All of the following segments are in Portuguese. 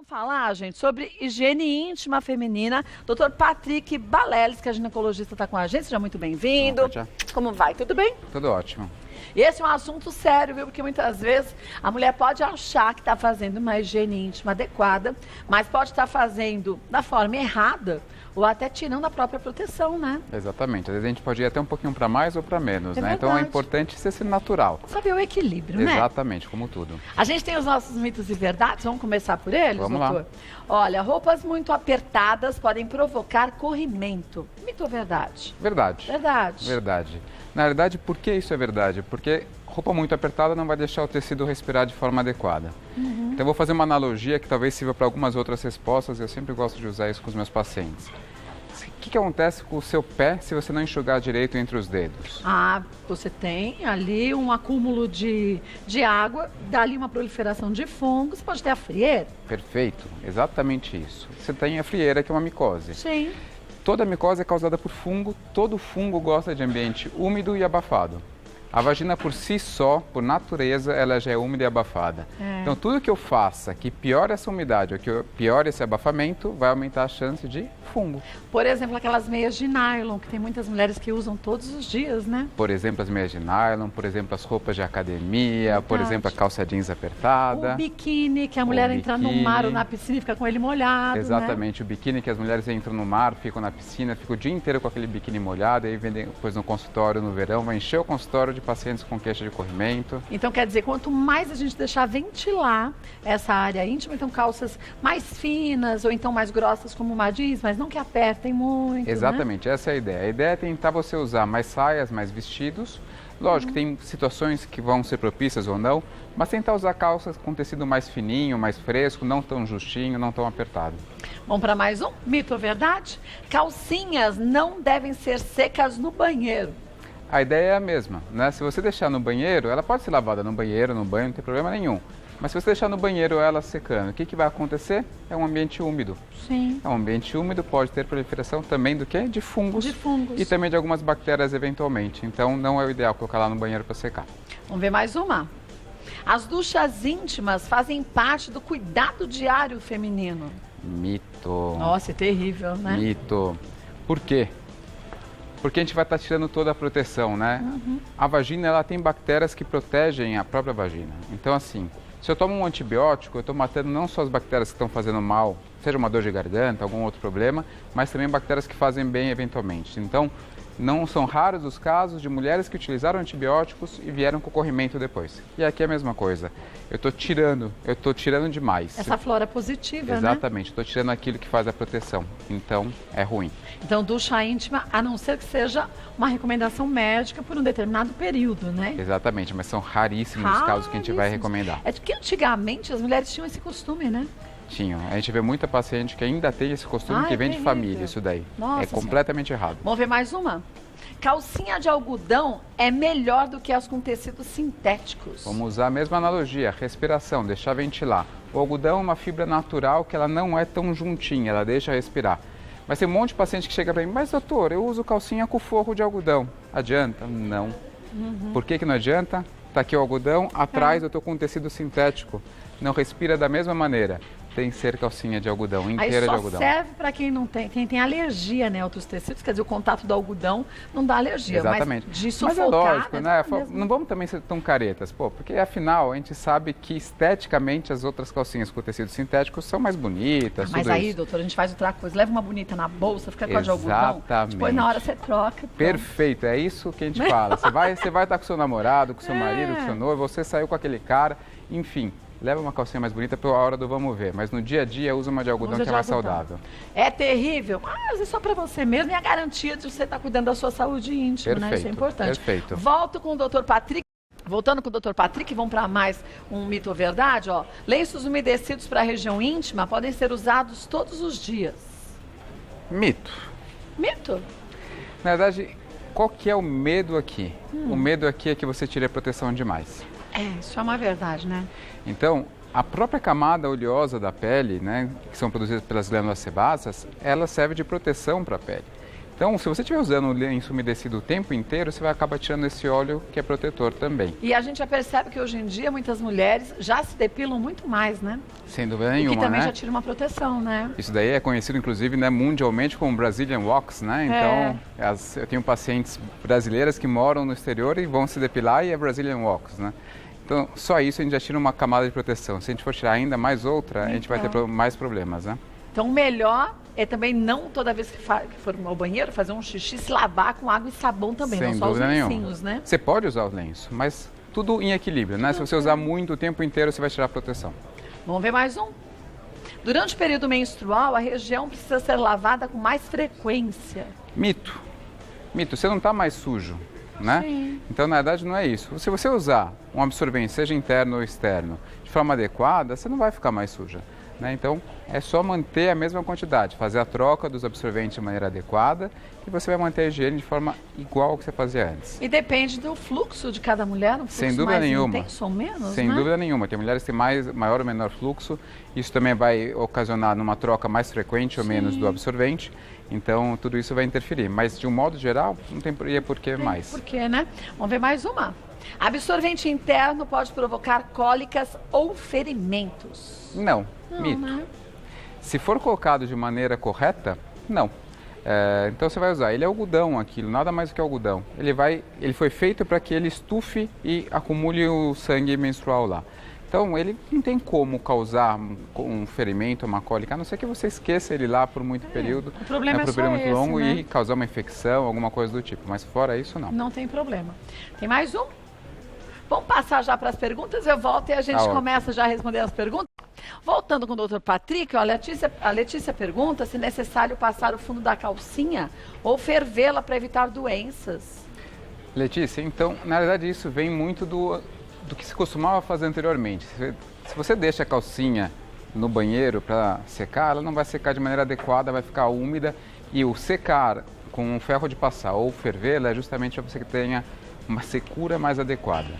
Vamos falar, gente, sobre higiene íntima feminina. Dr. Patrick Baleles, que é ginecologista, está com a gente. Seja muito bem-vindo. Como vai? Tudo bem? Tudo ótimo. E esse é um assunto sério, viu? Porque muitas vezes a mulher pode achar que está fazendo uma higiene íntima adequada, mas pode estar fazendo da forma errada ou até tirando a própria proteção, né? Exatamente. Às vezes a gente pode ir até um pouquinho para mais ou para menos, né? Verdade. Então é importante ser natural. Saber o equilíbrio, né? Exatamente, como tudo. A gente tem os nossos mitos e verdades, vamos começar por eles, Vamos doutor? lá. Olha, roupas muito apertadas podem provocar corrimento. Mito ou verdade? Verdade. Verdade. Verdade. Na realidade, por que isso é verdade? Porque roupa muito apertada não vai deixar o tecido respirar de forma adequada. Então eu vou fazer uma analogia que talvez sirva para algumas outras respostas, eu sempre gosto de usar isso com os meus pacientes. O que acontece com o seu pé se você não enxugar direito entre os dedos? Ah, você tem ali um acúmulo de água, dá ali uma proliferação de fungos, pode ter a frieira. Perfeito, exatamente isso. Você tem a frieira, que é uma micose. Sim. Toda micose é causada por fungo, todo fungo gosta de ambiente úmido e abafado. A vagina por si só, por natureza, ela já é úmida e abafada. Então tudo que eu faça que piore essa umidade ou que piore esse abafamento, vai aumentar a chance de fungo. Por exemplo, aquelas meias de nylon, que tem muitas mulheres que usam todos os dias, né? Por exemplo, as meias de nylon, por exemplo, as roupas de academia, por exemplo, a calça jeans apertada. O biquíni, que a mulher entra no mar ou na piscina e fica com ele molhado, Exatamente, né? O biquíni que as mulheres entram no mar, ficam na piscina, ficam o dia inteiro com aquele biquíni molhado, e aí vem depois no consultório no verão, vai encher o consultório de pacientes com queixa de corrimento. Então, quer dizer, quanto mais a gente deixar ventilar essa área íntima, então calças mais finas ou então mais grossas como uma jeans, mas não que apertem muito, Exatamente, né? essa é a ideia. A ideia é tentar você usar mais saias, mais vestidos. Lógico, tem situações que vão ser propícias ou não, mas tentar usar calças com tecido mais fininho, mais fresco, não tão justinho, não tão apertado. Vamos para mais um? Mito ou verdade? Calcinhas não devem ser secas no banheiro. A ideia é a mesma, né? Se você deixar no banheiro, ela pode ser lavada no banheiro, não tem problema nenhum. Mas se você deixar no banheiro ela secando, o que vai acontecer? É um ambiente úmido. Sim. É um ambiente úmido, pode ter proliferação também do quê? De fungos. De fungos. E também de algumas bactérias eventualmente. Então não é o ideal colocar lá no banheiro para secar. Vamos ver mais uma. As duchas íntimas fazem parte do cuidado diário feminino. Mito. Nossa, é terrível, né? Mito. Por quê? Porque a gente vai estar tirando toda a proteção, né? A vagina, ela tem bactérias que protegem a própria vagina. Então, assim, se eu tomo um antibiótico, eu estou matando não só as bactérias que estão fazendo mal, seja uma dor de garganta, algum outro problema, mas também bactérias que fazem bem eventualmente. Então, não são raros os casos de mulheres que utilizaram antibióticos e vieram com corrimento depois. E aqui é a mesma coisa. Eu estou tirando demais. Essa flora positiva, Exatamente, estou tirando aquilo que faz a proteção. Então, é ruim. Então, ducha íntima, a não ser que seja uma recomendação médica por um determinado período, né? Exatamente, mas são raríssimos os casos que a gente vai recomendar. É que antigamente as mulheres tinham esse costume, né? Tinham. A gente vê muita paciente que ainda tem esse costume, que vem de família, isso daí. Nossa, é completamente errado. Vamos ver mais uma? Calcinha de algodão é melhor do que as com tecidos sintéticos. Vamos usar a mesma analogia, respiração, deixar ventilar. O algodão é uma fibra natural que ela não é tão juntinha, ela deixa respirar. Mas tem um monte de paciente que chega para mim, mas doutor, eu uso calcinha com forro de algodão. Adianta? Não. Por que não adianta? Está aqui o algodão, atrás eu estou com um tecido sintético. Não respira da mesma maneira. Tem que ser calcinha de algodão, inteira de algodão. Serve para quem não tem, quem tem alergia, né, a outros tecidos, quer dizer, o contato do algodão não dá alergia. Exatamente. Mas é lógico, né? Não vamos também ser tão caretas, porque afinal a gente sabe que esteticamente as outras calcinhas com tecido sintético são mais bonitas. Mas aí, doutor, a gente faz outra coisa, leva uma bonita na bolsa, fica com a de algodão. Exatamente. Depois na hora você troca. Pronto. Perfeito, é isso que a gente fala. Você vai estar com seu namorado, com seu marido, com seu noivo, você saiu com aquele cara, enfim. Leva uma calcinha mais bonita pela hora do vamos ver, mas no dia a dia usa uma de algodão que é mais saudável. É terrível, mas é só para você mesmo e a garantia de você estar cuidando da sua saúde íntima, perfeito, né? Isso é importante. Perfeito. Volto com o Dr. Patrick. Voltando com o Dr. Patrick, vamos para mais um mito ou verdade, ó. Lenços umedecidos para a região íntima podem ser usados todos os dias. Mito. Mito? Na verdade, qual que é o medo aqui? O medo aqui é que você tire a proteção demais. Isso é uma verdade, né? Então, a própria camada oleosa da pele, né, que são produzidas pelas glândulas sebáceas, ela serve de proteção para a pele. Então, se você estiver usando o lenço umedecido o tempo inteiro, você vai acabar tirando esse óleo que é protetor também. E a gente já percebe que hoje em dia muitas mulheres já se depilam muito mais, né? Sem dúvida nenhuma, o que também né? já tira uma proteção, né? Isso daí é conhecido, inclusive, né, mundialmente como Brazilian Wax, né? Então, eu tenho pacientes brasileiras que moram no exterior e vão se depilar e é Brazilian Wax, né? Então, só isso a gente já tira uma camada de proteção. Se a gente for tirar ainda mais outra, a gente vai ter mais problemas, né? Então, o melhor é também não toda vez que for ao banheiro fazer um xixi, se lavar com água e sabão também, Sem não só os dúvida lencinhos, nenhuma. né? Você pode usar o lenço, mas tudo em equilíbrio, né? Se você usar muito o tempo inteiro, você vai tirar a proteção. Vamos ver mais um. Durante o período menstrual, a região precisa ser lavada com mais frequência. Mito. Mito, você não está mais sujo, né? Sim. Então, na verdade, não é isso. Se você usar um absorvente, seja interno ou externo, de forma adequada, você não vai ficar mais suja, né? Então, é só manter a mesma quantidade, fazer a troca dos absorventes de maneira adequada e você vai manter a higiene de forma igual ao que você fazia antes. E depende do fluxo de cada mulher, um fluxo Sem dúvida mais nenhuma. intenso ou menos, Sem né? dúvida nenhuma. Tem mulheres que têm maior ou menor fluxo. Isso também vai ocasionar numa troca mais frequente ou menos do absorvente. Então, tudo isso vai interferir. Mas, de um modo geral, não tem por que mais. Por quê, né? Vamos ver mais uma. Absorvente interno pode provocar cólicas ou ferimentos. Não, mito. Né? Se for colocado de maneira correta, não. Então você vai usar. Ele é algodão, aquilo, nada mais do que algodão. Ele foi feito para que ele estufe e acumule o sangue menstrual lá. Então ele não tem como causar um ferimento, uma cólica, a não ser que você esqueça ele lá por muito período. O problema é por só período muito esse, longo, né? e causar uma infecção, alguma coisa do tipo. Mas fora isso, não. Não tem problema. Tem mais um? Vamos passar já para as perguntas, eu volto e a gente começa já a responder as perguntas. Voltando com o Dr. Patrick, ó, a Letícia pergunta se é necessário passar o fundo da calcinha ou fervê-la para evitar doenças. Letícia, então, na verdade isso vem muito do que se costumava fazer anteriormente. Se você deixa a calcinha no banheiro para secar, ela não vai secar de maneira adequada, vai ficar úmida, e o secar com um ferro de passar ou fervê-la é justamente para você que tenha uma secura mais adequada,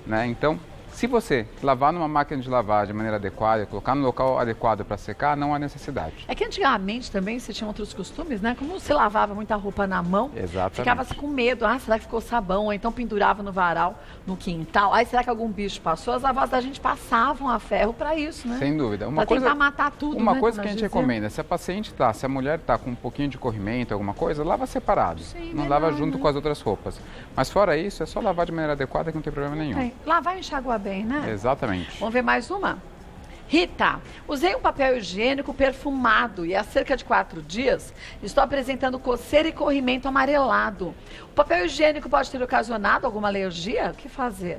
né? Então, se você lavar numa máquina de lavar de maneira adequada, colocar no local adequado para secar, não há necessidade. É que antigamente também você tinha outros costumes, né? Como você lavava muita roupa na mão, ficava com medo. Ah, será que ficou sabão? Ou então pendurava no varal, no quintal. Aí será que algum bicho passou? As avós da gente passavam a ferro para isso, né? Sem dúvida. Para tentar matar tudo, Uma né, coisa que a gente recomenda, se a mulher está com um pouquinho de corrimento, alguma coisa, lava separado. Sim, não melhor, lava junto né? com as outras roupas. Mas fora isso, é só lavar de maneira adequada que não tem problema nenhum. Lavar e enxaguar bem, né? Exatamente. Vamos ver mais uma? Rita, usei um papel higiênico perfumado e há cerca de 4 dias estou apresentando coceira e corrimento amarelado. O papel higiênico pode ter ocasionado alguma alergia? O que fazer?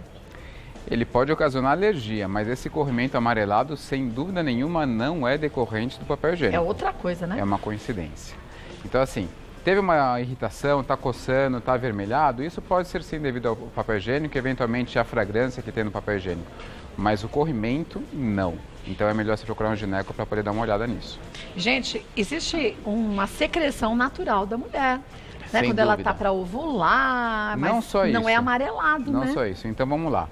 Ele pode ocasionar alergia, mas esse corrimento amarelado, sem dúvida nenhuma, não é decorrente do papel higiênico. É outra coisa, né? É uma coincidência. Então, assim, teve uma irritação, está coçando, está avermelhado, isso pode ser sim devido ao papel higiênico, eventualmente à fragrância que tem no papel higiênico. Mas o corrimento, não. Então é melhor você procurar um gineco para poder dar uma olhada nisso. Gente, existe uma secreção natural da mulher, né? Sem Quando ela dúvida. está para ovular, mas Não só não isso. é amarelado, Não né? só isso. Então vamos lá.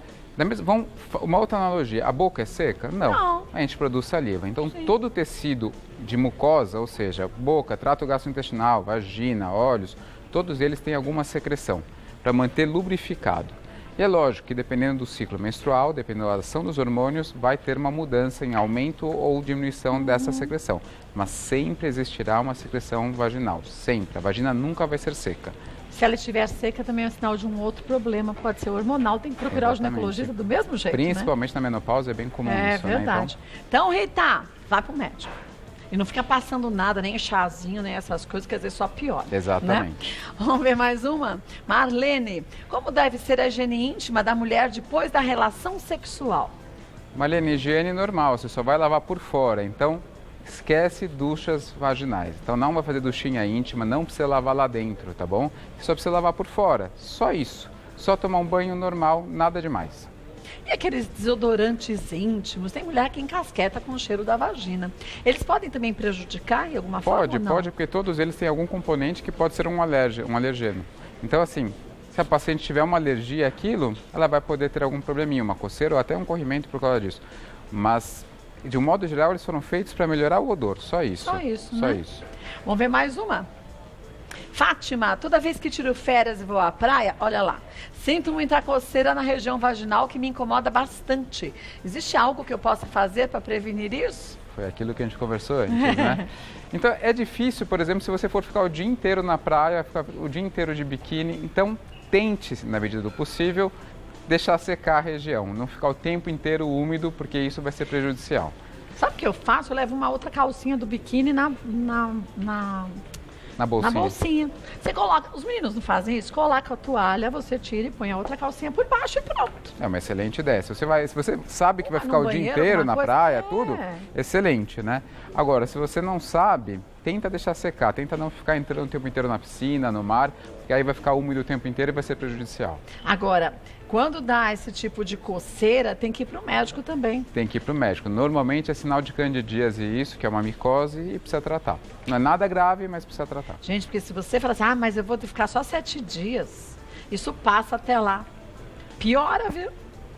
Uma outra analogia. A boca é seca? Não. A gente produz saliva. Então todo o tecido de mucosa, ou seja, boca, trato gastrointestinal, vagina, olhos, todos eles têm alguma secreção para manter lubrificado. E é lógico que dependendo do ciclo menstrual, dependendo da ação dos hormônios, vai ter uma mudança em aumento ou diminuição dessa secreção. Mas sempre existirá uma secreção vaginal, sempre. A vagina nunca vai ser seca. Se ela estiver seca, também é um sinal de um outro problema, pode ser hormonal, tem que procurar o ginecologista do mesmo jeito, Principalmente na menopausa é bem comum isso, né? É verdade. Então, Rita, vai pro médico. E não fica passando nada, nem chazinho, nem essas coisas, quer dizer, só pior. Exatamente. Né? Vamos ver mais uma? Marlene, como deve ser a higiene íntima da mulher depois da relação sexual? Marlene, higiene normal, você só vai lavar por fora, então esquece duchas vaginais. Então não vai fazer duchinha íntima, não precisa lavar lá dentro, tá bom? Só precisa lavar por fora, só isso. Só tomar um banho normal, nada demais. E aqueles desodorantes íntimos? Tem mulher que encasqueta com o cheiro da vagina. Eles podem também prejudicar de alguma forma? Pode, porque todos eles têm algum componente que pode ser um alergeno. Então, assim, se a paciente tiver uma alergia àquilo, ela vai poder ter algum probleminha, uma coceira ou até um corrimento por causa disso. Mas, de um modo geral, eles foram feitos para melhorar o odor, só isso. Só isso, Só né? isso. Vamos ver mais uma. Fátima, toda vez que tiro férias e vou à praia, olha lá, sinto muita coceira na região vaginal que me incomoda bastante. Existe algo que eu possa fazer para prevenir isso? Foi aquilo que a gente conversou antes, né? Então, é difícil, por exemplo, se você for ficar o dia inteiro na praia, ficar o dia inteiro de biquíni, então tente, na medida do possível, deixar secar a região, não ficar o tempo inteiro úmido, porque isso vai ser prejudicial. Sabe o que eu faço? Eu levo uma outra calcinha do biquíni na bolsinha. Na bolsinha. Você coloca, os meninos não fazem isso? Coloca a toalha, você tira e põe a outra calcinha por baixo e pronto. É uma excelente ideia. Se você sabe que vai ficar o dia banheiro, inteiro na coisa, praia, tudo, excelente, né? Agora, se você não sabe, tenta deixar secar, tenta não ficar entrando o tempo inteiro na piscina, no mar, porque aí vai ficar úmido o tempo inteiro e vai ser prejudicial. Agora, quando dá esse tipo de coceira, tem que ir para o médico também. Tem que ir para o médico. Normalmente é sinal de candidíase isso, que é uma micose, e precisa tratar. Não é nada grave, mas precisa tratar. Gente, porque se você falar assim, mas eu vou ficar só 7 dias, isso passa até lá. Piora, viu?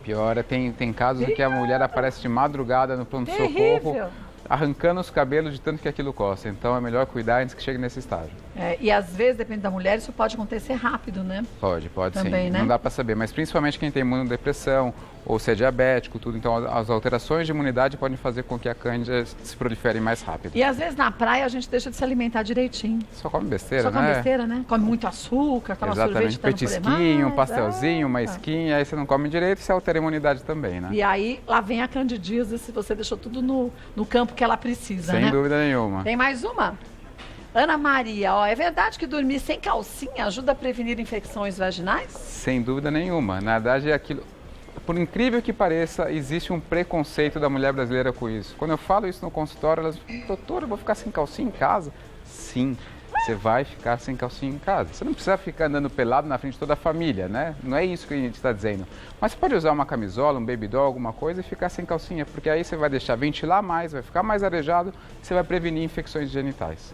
Piora, tem casos em que a mulher aparece de madrugada no pronto-socorro, arrancando os cabelos de tanto que aquilo coça. Então é melhor cuidar antes que chegue nesse estágio. E às vezes, depende da mulher, isso pode acontecer rápido, né? Pode também, sim. Né? Não dá para saber, mas principalmente quem tem imunodepressão ou se é diabético, tudo. Então as alterações de imunidade podem fazer com que a cândida se prolifere mais rápido. E às vezes na praia a gente deixa de se alimentar direitinho. Só come besteira, né? Só come besteira, né? Come muito açúcar, toma sorvete, petisquinho, um pastelzinho, uma esquinha, aí você não come direito e você altera a imunidade também, né? E aí lá vem a candidíase se você deixou tudo no campo que ela precisa, Sem dúvida nenhuma. Tem mais uma? Ana Maria, é verdade que dormir sem calcinha ajuda a prevenir infecções vaginais? Sem dúvida nenhuma. Na verdade, é aquilo. Por incrível que pareça, existe um preconceito da mulher brasileira com isso. Quando eu falo isso no consultório, elas falam, doutora, eu vou ficar sem calcinha em casa? Sim, você vai ficar sem calcinha em casa. Você não precisa ficar andando pelado na frente de toda a família, né? Não é isso que a gente está dizendo. Mas você pode usar uma camisola, um baby doll, alguma coisa e ficar sem calcinha, porque aí você vai deixar ventilar mais, vai ficar mais arejado, você vai prevenir infecções genitais.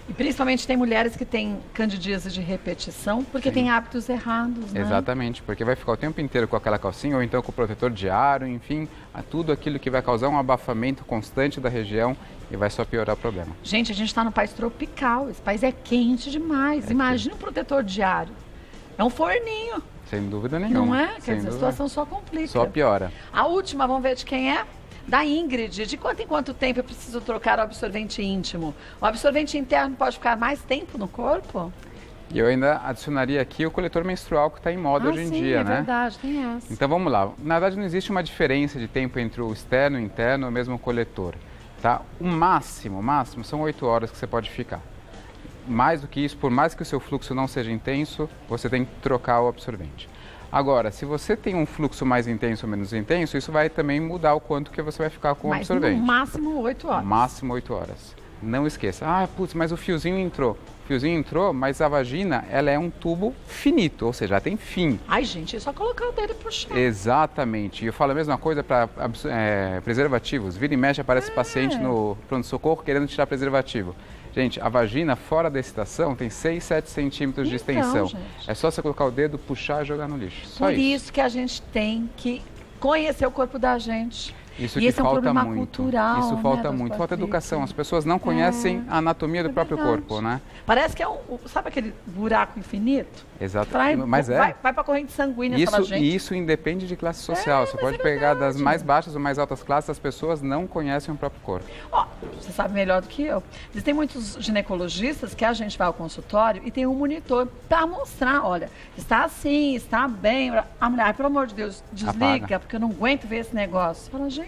E principalmente tem mulheres que têm candidíase de repetição porque têm hábitos errados, né? Exatamente, porque vai ficar o tempo inteiro com aquela calcinha ou então com o protetor diário, enfim, tudo aquilo que vai causar um abafamento constante da região e vai só piorar o problema. Gente, a gente está no país tropical, esse país é quente demais. Imagina um protetor diário. É um forninho. Sem dúvida nenhuma. Não é? Quer dizer, a situação só complica. Só piora. A última, vamos ver de quem é? Da Ingrid, de quanto em quanto tempo eu preciso trocar o absorvente íntimo? O absorvente interno pode ficar mais tempo no corpo? E eu ainda adicionaria aqui o coletor menstrual que está em moda hoje em dia, né? É verdade, tem essa. Então vamos lá. Na verdade não existe uma diferença de tempo entre o externo, o interno ou mesmo o coletor, tá? O máximo são 8 horas que você pode ficar. Mais do que isso, por mais que o seu fluxo não seja intenso, você tem que trocar o absorvente. Agora, se você tem um fluxo mais intenso ou menos intenso, isso vai também mudar o quanto que você vai ficar com o absorvente. No máximo 8 horas. Máximo 8 horas. Não esqueça. Mas o fiozinho entrou. O fiozinho entrou, mas a vagina, ela é um tubo finito, ou seja, ela tem fim. Ai, gente, é só colocar o dedo e puxar. Exatamente. E eu falo a mesma coisa para preservativos. Vira e mexe, aparece paciente no pronto-socorro querendo tirar preservativo. Gente, a vagina fora da excitação tem 6, 7 centímetros de extensão. Gente. É só você colocar o dedo, puxar e jogar no lixo. Só Por isso que a gente tem que conhecer o corpo da gente. Isso e que esse falta é um problema muito. cultural. Isso falta né, muito. Falta educação. As pessoas não conhecem a anatomia do próprio corpo, né? Parece que é sabe aquele buraco infinito? Exato. Mas vai para a corrente sanguínea. E isso independe de classe social. Você pode pegar das mais baixas ou mais altas classes, as pessoas não conhecem o próprio corpo. Você sabe melhor do que eu. Existem muitos ginecologistas que a gente vai ao consultório e tem um monitor para mostrar, olha, está assim, está bem. A mulher, pelo amor de Deus, desliga, apaga. porque eu não aguento ver esse negócio. Fala, gente.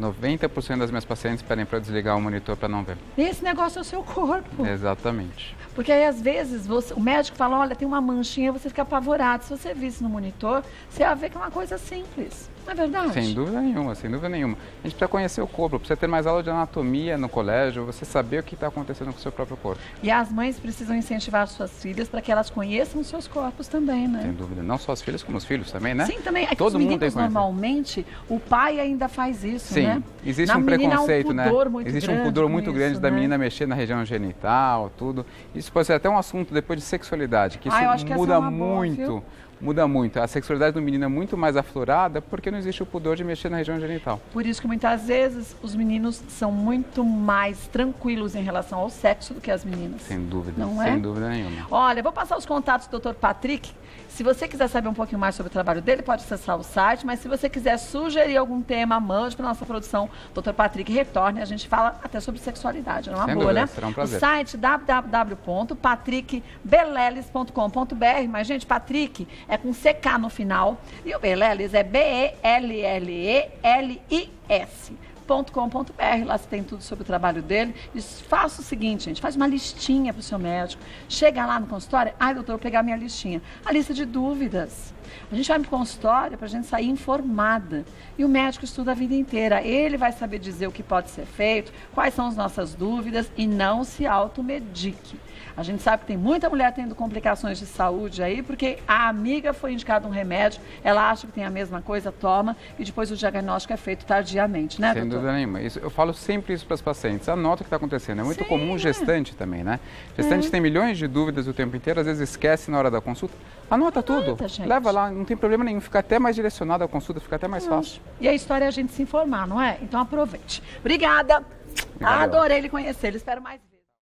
90% das minhas pacientes pedem para desligar o monitor para não ver. Esse negócio é o seu corpo. Exatamente. Porque aí, às vezes, o médico fala, olha, tem uma manchinha, você fica apavorado. Se você visse no monitor, você ia ver que é uma coisa simples. Não é verdade? Sem dúvida nenhuma, sem dúvida nenhuma. A gente precisa conhecer o corpo, precisa ter mais aula de anatomia no colégio, você saber o que está acontecendo com o seu próprio corpo. E as mães precisam incentivar suas filhas para que elas conheçam os seus corpos também, né? Sem dúvida. Não só as filhas, como os filhos também, né? Sim, também. É que todo os mundo meninos, tem normalmente, o pai ainda faz isso, né? Sim, existe Na um menina preconceito, há um pudor né? muito Existe grande um pudor com muito isso, grande da né? menina mexer na região genital, tudo. Isso pode ser até um assunto depois de sexualidade, que isso eu acho que essa muda é uma boa, muito viu? muda muito. A sexualidade do menino é muito mais aflorada porque não existe o pudor de mexer na região genital. Por isso que muitas vezes os meninos são muito mais tranquilos em relação ao sexo do que as meninas. Sem dúvida, não é? Sem dúvida nenhuma. Olha, vou passar os contatos do Dr. Patrick. Se você quiser saber um pouquinho mais sobre o trabalho dele, pode acessar o site, mas se você quiser sugerir algum tema, mande para nossa produção, Dr. Patrick retorne, a gente fala até sobre sexualidade, não é uma Sem boa, dúvida, né? será um prazer. O site www.patrickbeleles.com.br, mas gente, Patrick é com CK no final e o Beleles é BELLELES.com.br, lá você tem tudo sobre o trabalho dele. E faça o seguinte, gente, faz uma listinha para o seu médico. Chega lá no consultório, ai doutor, vou pegar minha listinha. A lista de dúvidas. A gente vai no consultório para a gente sair informada. E o médico estuda a vida inteira. Ele vai saber dizer o que pode ser feito, quais são as nossas dúvidas e não se automedique. A gente sabe que tem muita mulher tendo complicações de saúde aí, porque a amiga foi indicada um remédio, ela acha que tem a mesma coisa, toma, e depois o diagnóstico é feito tardiamente, né, Sem doutor? dúvida nenhuma. Eu falo sempre isso para as pacientes. Anota o que está acontecendo. É muito Sim, comum gestante também, né? Gestante tem milhões de dúvidas o tempo inteiro, às vezes esquece na hora da consulta. Anota tudo. Gente. Leva lá, não tem problema nenhum. Fica até mais direcionado a consulta, fica até mais fácil. E a história é a gente se informar, não é? Então aproveite. Obrigada. Obrigado. Adorei lhe conhecer. Espero mais vezes.